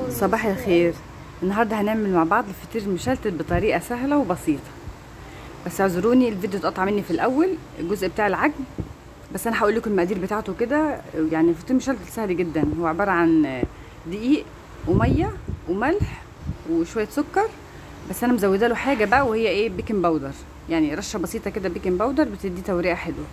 صباح الخير. النهارده هنعمل مع بعض الفطير المشلتت بطريقه سهله وبسيطه. بس اعذروني الفيديو اتقطع مني في الاول الجزء بتاع العجن، بس انا هقول لكم المقادير بتاعته كده. يعني الفطير المشلتت سهل جدا، هو عباره عن دقيق وميه وملح وشويه سكر، بس انا مزوده له حاجه بقى وهي ايه؟ بيكنج باودر، يعني رشه بسيطه كده بيكنج باودر بتدي توريقه حلوه.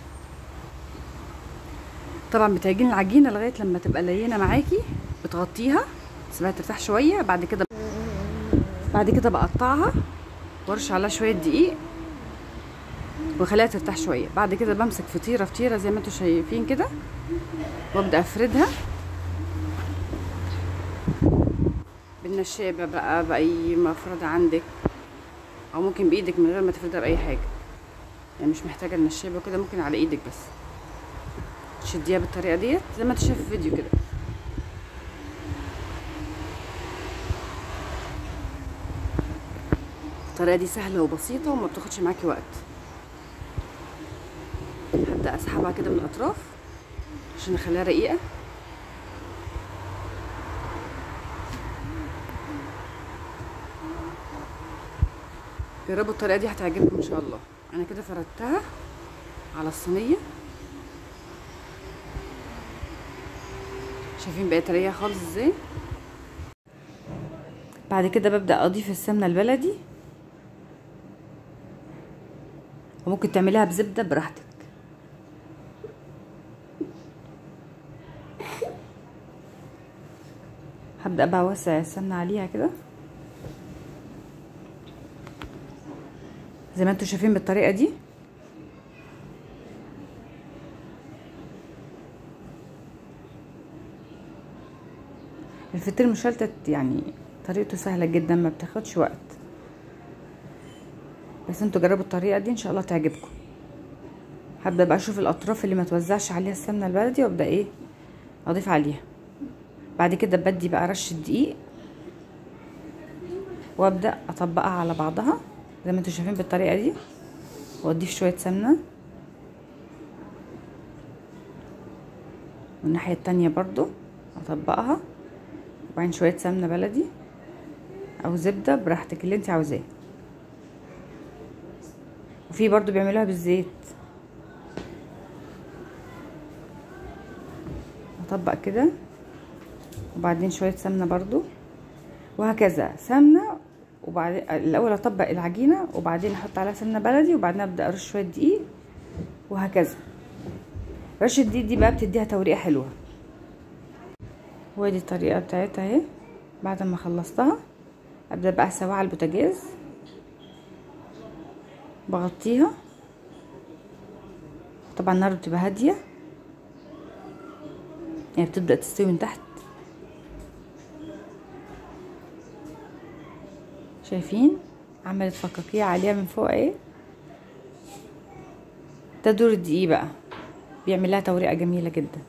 طبعا بتعجني العجينه لغايه لما تبقى لينه معاكي، بتغطيها تسيبها ترتاح شويه. بعد كده بقطعها وارش عليها شويه دقيق واخليها ترتاح شويه. بعد كده بمسك فطيره فطيره زي ما انتم شايفين كده، وابدا افردها بالنشابه بقى، باي مفرده عندك، او ممكن بايدك من غير ما تفردها باي حاجه، يعني مش محتاجه النشابه كده، ممكن على ايدك بس تشديها بالطريقه ديت زي ما انت شايف في الفيديو كده. الطريقه دي سهله وبسيطه وما بتاخدش معاكي وقت. هبدا اسحبها كده من الاطراف عشان اخليها رقيقه. جربوا الطريقه دي هتعجبكم ان شاء الله. انا كده فردتها على الصينيه، شايفين بقت رقيقه خالص ازاي. بعد كده ببدا اضيف السمنه البلدي، وممكن تعمليها بزبده براحتك. هبدا بقى اوسع السمنه عليها كده زي ما انتم شايفين بالطريقه دي. الفطير المشلتت يعني طريقته سهله جدا، ما بتاخدش وقت، بس انتوا جربوا الطريقه دي ان شاء الله تعجبكم. هبدا بقى اشوف الاطراف اللي ما توزعش عليها السمنه البلدي وابدا ايه؟ اضيف عليها. بعد كده بدي بقى رشه دقيق وابدا اطبقها على بعضها زي ما انتوا شايفين بالطريقه دي، واضيف شويه سمنه والناحيه التانية برضو اطبقها، وبعدين شويه سمنه بلدي او زبده براحتك اللي انت عاوزاه. وفي برضو بيعملوها بالزيت. اطبق كده وبعدين شويه سمنه برضو، وهكذا سمنه، وبعدين الاول اطبق العجينه وبعدين احط عليها سمنه بلدي وبعدين ابدا ارش شويه دقيق، وهكذا. رشه الدقيق دي بقى بتديها توريقه حلوه. ودي الطريقه بتاعتها اهي. بعد ما خلصتها ابدا بقى اسويها على البوتاجاز، بغطيها. طبعا النار بتبقى هاديه، يعني بتبدا تستوي من تحت. شايفين عملت فقاقيع عليها من فوق ايه؟ ده دور الدقيق بقى، بيعمل لها توريقه جميله جدا،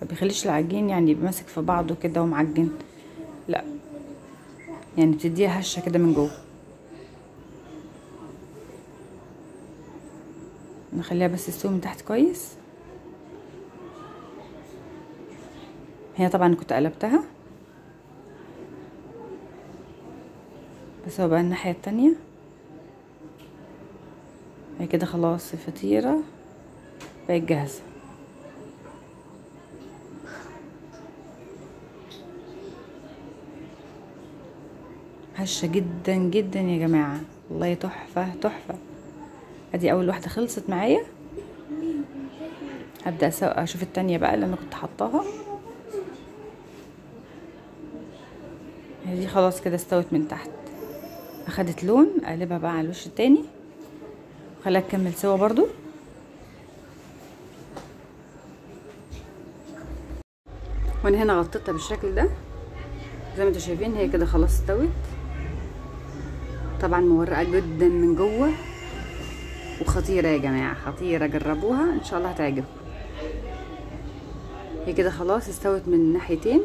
ما بيخليش العجين يعني ماسك في بعضه كده ومعجن، لا، يعني بتديها هشه كده من جوه. نخليها بس تستوي من تحت كويس. هي طبعا كنت قلبتها، بس هو بقى الناحيه التانية. هي كده خلاص الفطيره بقت جاهزه. هشه جدا جدا يا جماعه، والله تحفه تحفه. ادي اول واحده خلصت معايا، هبدا اشوف التانية بقى اللي انا كنت حطاها. هي دي خلاص كده استوت من تحت، اخدت لون. اقلبها بقى على الوش التاني وخليها تكمل سوا برضو. وانا هنا غطيتها بالشكل ده زي ما انتوا شايفين. هي كده خلاص استوت، طبعا مورقه جدا من جوه وخطيره يا جماعه، خطيره. جربوها ان شاء الله هتعجبكم. هي كده خلاص استوت من الناحيتين،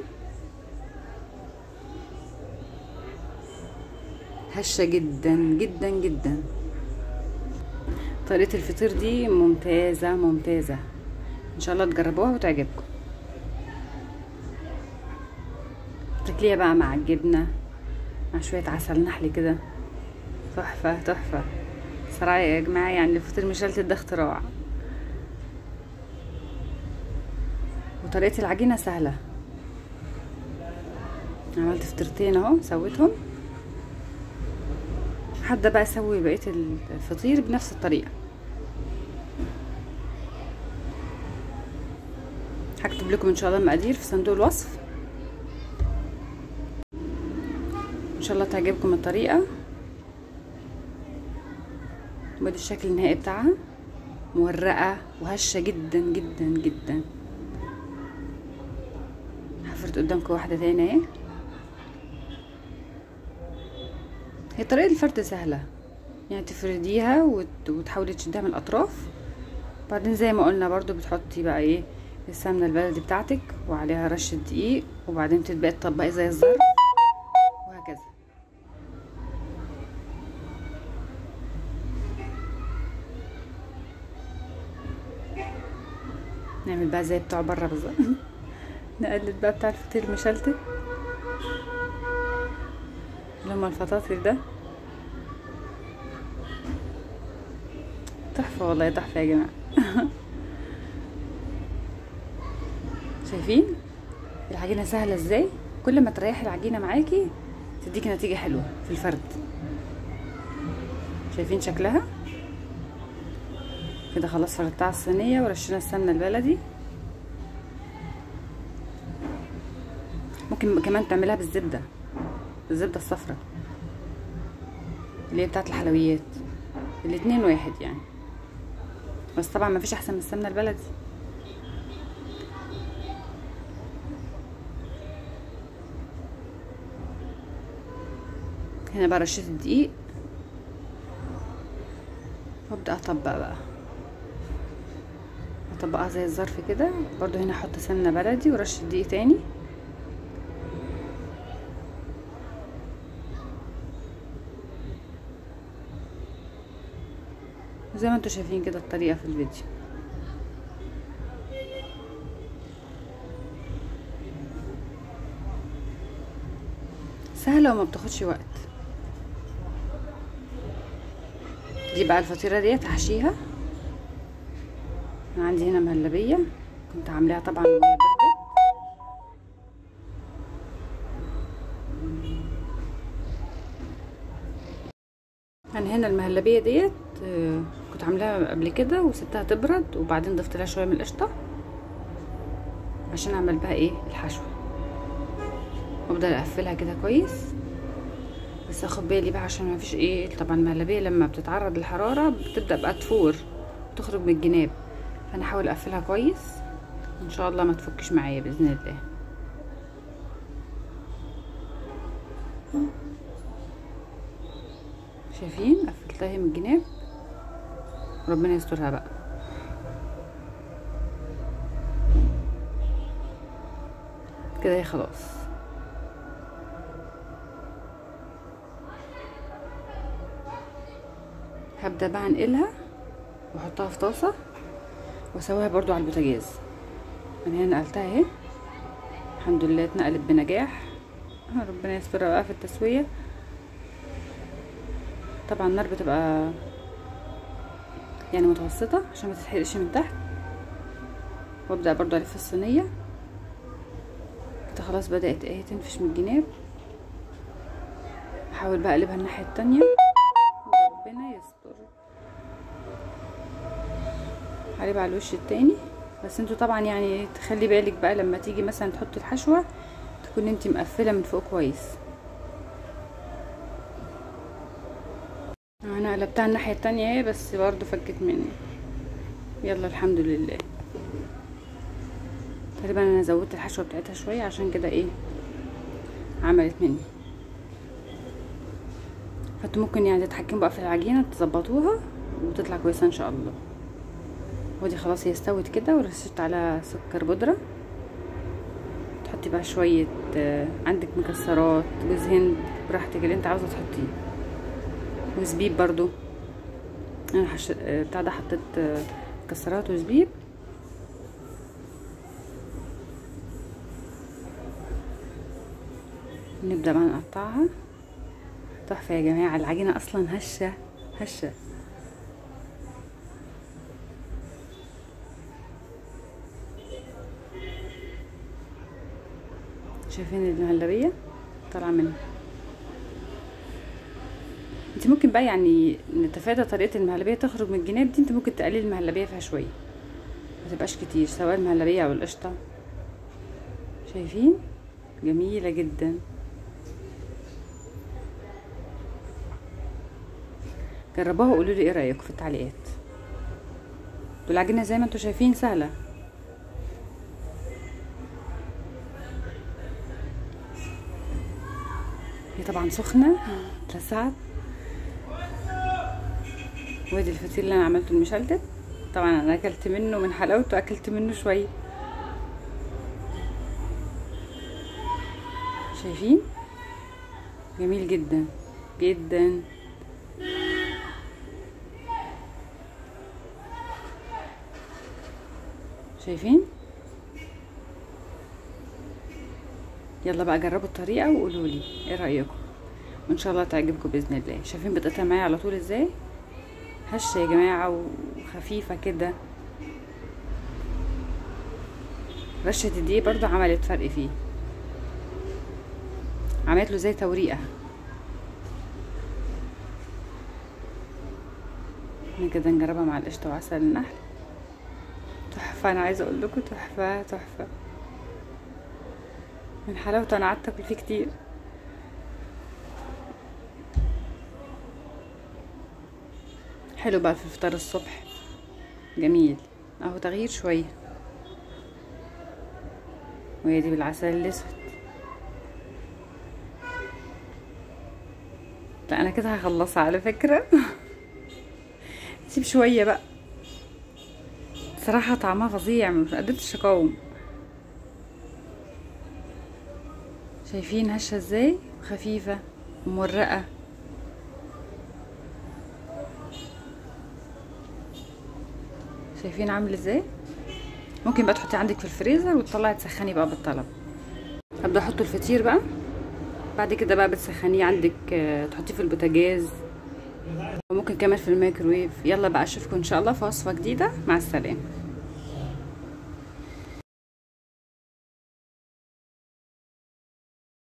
هشه جدا جدا جدا. طريقه الفطير دي ممتازه ممتازه، ان شاء الله تجربوها وتعجبكم. تاكليها بقى مع الجبنه، مع شويه عسل نحل كده، تحفه تحفه صراحه يا جماعه. يعني الفطير مشلتت ده اختراع. وطريقه العجينه سهله. عملت فطيرتين اهو، سويتهم. هبدا بقى اسوي بقيه الفطير بنفس الطريقه. هكتب لكم ان شاء الله المقادير في صندوق الوصف. ان شاء الله تعجبكم الطريقه. وادي الشكل النهائي بتاعها، مورقه وهشه جدا جدا جدا. هفرد قدامكم واحده تاني اهي. هي طريقه الفرد سهله، يعني تفرديها وتحاولي تشديها من الاطراف. بعدين زي ما قلنا برضو بتحطي بقى ايه السمنه البلدي بتاعتك وعليها رشه دقيق، وبعدين تبداي تطبقي زي الظرف وهكذا. نعمل بقى زي بتوع بره بالظبط. نقلد بقى بتاع الفطير المشلتت اللي هما الفطاطر ده. تحفه والله، تحفه يا جماعه. شايفين العجينه سهله ازاي؟ كل ما تريحي العجينه معاكي تديكي نتيجه حلوه في الفرد. شايفين شكلها كده؟ خلاص فردتها على الصينيه ورشينا السمنه البلدي. ممكن كمان تعملها بالزبده الصفراء اللي هي بتاعت الحلويات. الاتنين واحد يعني، بس طبعا ما فيش احسن من السمنه البلدي. هنا بقى رشيت الدقيق وابدا اطبق بقى، اطبقها زي الظرف كده. برضو هنا احط سمنه بلدي ورشه دقيق تاني. زي ما انتوا شايفين كده الطريقه في الفيديو. سهله وما بتاخدش وقت. دي بقى الفطيره ديت هحشيها. انا عندي هنا مهلبيه كنت عاملاها طبعا وهي بردت. انا هنا المهلبيه ديت كنت عاملاها قبل كده وسبتها تبرد، وبعدين ضفت لها شويه من القشطه عشان اعمل بها ايه الحشو. وافضل اقفلها كده كويس، بس اخد بالي بقى عشان ما فيش ايه. طبعا المهلبيه لما بتتعرض للحراره بتبدا بقى تفور وتخرج من الجناب، فانا احاول اقفلها كويس ان شاء الله ما تفكش معايا باذن الله. شايفين قفلتها من الجناب، ربنا يسترها بقى. كده هي خلاص. هبدأ بقى انقلها واحطها في طاسة واسويها برضو على البوتاجاز. انا هنا نقلتها اهي الحمد لله، اتنقلت بنجاح. ربنا يسترها بقى في التسوية. طبعا النار بتبقى يعني متوسطة عشان ما تتحرقش من تحت. وابدأ برضو الف الصينية كده. خلاص بدأت اهي تنفش من الجناب. احاول بقى اقلبها الناحية التانية وربنا يستر. هقلبها على الوش التاني. بس انتوا طبعا يعني تخلي بالك بقى لما تيجي مثلا تحطي الحشوة تكون انتي مقفلة من فوق كويس. انا قلبتها الناحية التانية اهي بس برضو فكت مني. يلا الحمد لله. تقريبا انا زودت الحشوة بتاعتها شوية عشان كده ايه عملت مني. فانتوا ممكن يعني تتحكموا بقى في العجينة تظبطوها وتطلع كويسة ان شاء الله. ودي خلاص هي استوت كده، ورشت على سكر بودرة. تحطي بقى شوية عندك مكسرات، جوز هند براحتك اللي انت عاوزة تحطيه، وزبيب برضو. انا بتاع ده حطيت مكسرات وزبيب. نبدأ بقى نقطعها. تحفة يا جماعة، العجينة اصلا هشة هشة. شايفين المهلبية طالعة منها. انت ممكن بقى يعني نتفادى طريقة المهلبية تخرج من الجناب دي، انت ممكن تقللي المهلبية فيها شوية، ما تبقاش كتير، سواء المهلبية او القشطة. شايفين جميلة جدا. جربوها وقولوا لي ايه رايكم في التعليقات. والعجينة زي ما انتم شايفين سهلة. هي طبعا سخنة اتلسعت. وادي الفطير اللي انا عملته المشلتت، طبعا انا اكلت منه من حلاوته، اكلت منه شويه. شايفين جميل جدا جدا. شايفين؟ يلا بقى جربوا الطريقه وقولوا لي ايه رايكم، وان شاء الله تعجبكم باذن الله. شايفين بتقطع معايا على طول ازاي؟ هشه يا جماعه وخفيفه كده. رشه الدقيق برضو عملت فرق فيه، عملت له زي توريقه. كده نجربها مع القشطه وعسل النحل. تحفه، انا عايزه اقول لكم تحفه تحفه من حلاوته. انا قعدت اكل فيه كتير. حلو بقى في الفطار الصبح، جميل اهو، تغيير شويه. وهي دي بالعسل الاسود. لا انا كده هخلصها على فكره. سيب شويه بقى، صراحه طعمها فظيع، مش قدرتش اقاوم. شايفين هشه ازاي؟ خفيفه ومورقه. شايفين عامل ازاي؟ ممكن بقى تحطيه عندك في الفريزر وتطلعي تسخني بقى بالطلب. هبدا احط الفطير بقى، بعد كده بقى بتسخنيه عندك، تحطيه في البوتاجاز وممكن كمان في الميكروويف. يلا بقى اشوفكم ان شاء الله في وصفه جديده، مع السلامه.